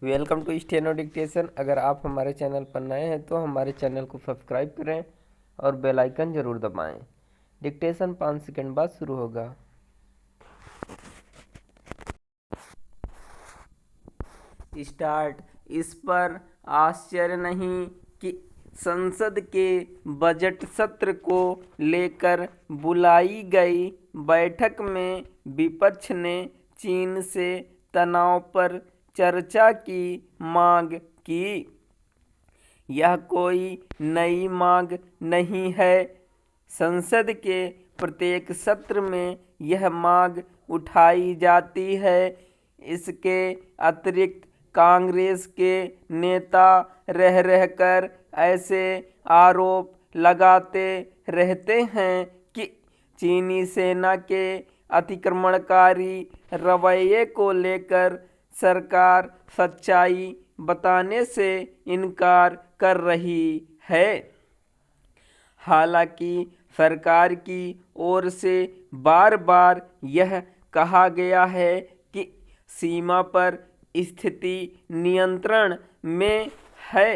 Welcome to steno dictation. अगर आप हमारे चैनल पर नए हैं तो हमारे चैनल को सब्सक्राइब करें और बेल आइकन ज़रूर दबाएं। डिक्टेशन 5 सेकंड बाद शुरू होगा। स्टार्ट। इस पर आश्चर्य नहीं कि संसद के बजट सत्र को लेकर बुलाई गई बैठक में विपक्ष ने चीन से तनाव पर चर्चा की मांग की। यह कोई नई मांग नहीं है। संसद के प्रत्येक सत्र में यह मांग उठाई जाती है। इसके अतिरिक्त कांग्रेस के नेता रह रहकर ऐसे आरोप लगाते रहते हैं कि चीनी सेना के अतिक्रमणकारी रवैये को लेकर सरकार सच्चाई बताने से इनकार कर रही है। हालांकि सरकार की ओर से बार बार यह कहा गया है कि सीमा पर स्थिति नियंत्रण में है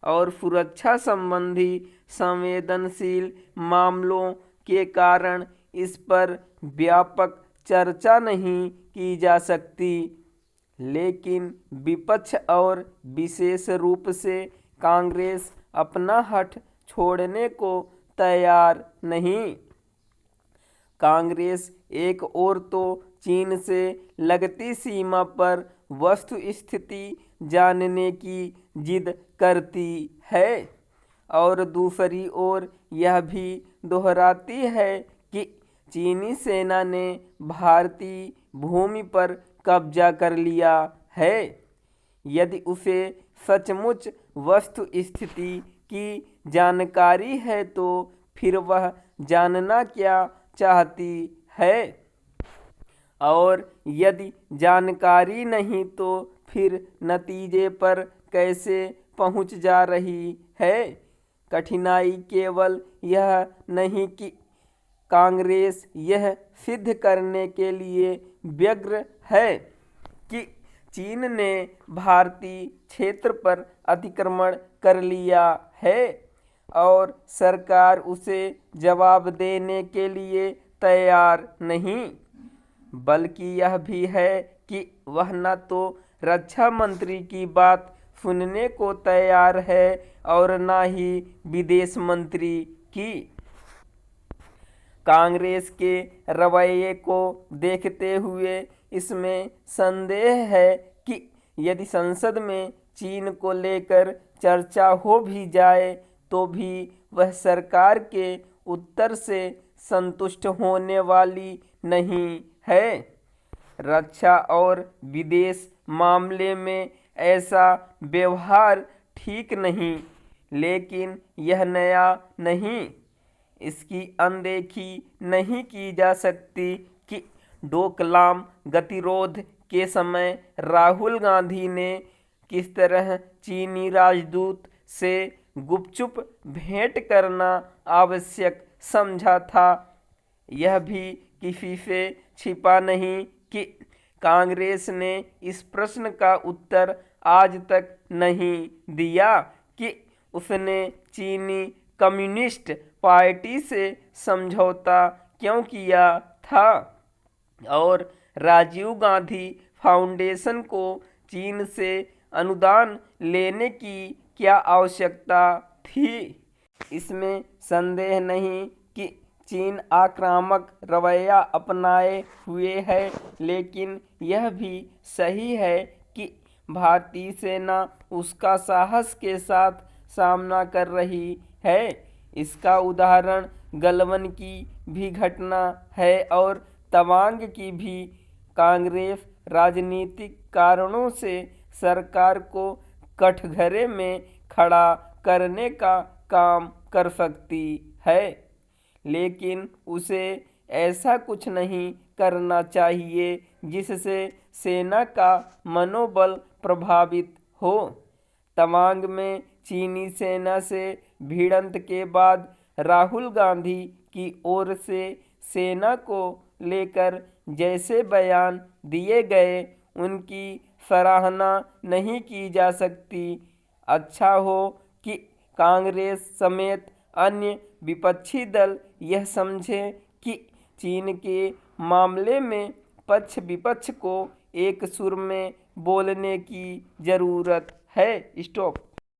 और सुरक्षा संबंधी संवेदनशील मामलों के कारण इस पर व्यापक चर्चा नहीं की जा सकती। लेकिन विपक्ष और विशेष रूप से कांग्रेस अपना हठ छोड़ने को तैयार नहीं। कांग्रेस एक ओर तो चीन से लगती सीमा पर वस्तु स्थिति जानने की जिद करती है और दूसरी ओर यह भी दोहराती है कि चीनी सेना ने भारतीय भूमि पर कब्जा कर लिया है। यदि उसे सचमुच वस्तु स्थिति की जानकारी है तो फिर वह जानना क्या चाहती है, और यदि जानकारी नहीं तो फिर नतीजे पर कैसे पहुंच जा रही है। कठिनाई केवल यह नहीं कि कांग्रेस यह सिद्ध करने के लिए व्यग्र है कि चीन ने भारतीय क्षेत्र पर अतिक्रमण कर लिया है और सरकार उसे जवाब देने के लिए तैयार नहीं, बल्कि यह भी है कि वह न तो रक्षा मंत्री की बात सुनने को तैयार है और न ही विदेश मंत्री की। कांग्रेस के रवैये को देखते हुए इसमें संदेह है कि यदि संसद में चीन को लेकर चर्चा हो भी जाए तो भी वह सरकार के उत्तर से संतुष्ट होने वाली नहीं है। रक्षा और विदेश मामले में ऐसा व्यवहार ठीक नहीं, लेकिन यह नया नहीं। इसकी अनदेखी नहीं की जा सकती कि डोकलाम गतिरोध के समय राहुल गांधी ने किस तरह चीनी राजदूत से गुपचुप भेंट करना आवश्यक समझा था। यह भी किसी से छिपा नहीं कि कांग्रेस ने इस प्रश्न का उत्तर आज तक नहीं दिया कि उसने चीनी कम्युनिस्ट पार्टी से समझौता क्यों किया था और राजीव गांधी फाउंडेशन को चीन से अनुदान लेने की क्या आवश्यकता थी। इसमें संदेह नहीं कि चीन आक्रामक रवैया अपनाए हुए है, लेकिन यह भी सही है कि भारतीय सेना उसका साहस के साथ सामना कर रही है। इसका उदाहरण गलवान की भी घटना है और तवांग की भी। कांग्रेस राजनीतिक कारणों से सरकार को कठघरे में खड़ा करने का काम कर सकती है, लेकिन उसे ऐसा कुछ नहीं करना चाहिए जिससे सेना का मनोबल प्रभावित हो। तवांग में चीनी सेना से भिड़ंत के बाद राहुल गांधी की ओर से सेना को लेकर जैसे बयान दिए गए उनकी सराहना नहीं की जा सकती। अच्छा हो कि कांग्रेस समेत अन्य विपक्षी दल यह समझे कि चीन के मामले में पक्ष विपक्ष को एक सुर में बोलने की जरूरत है। स्टॉप।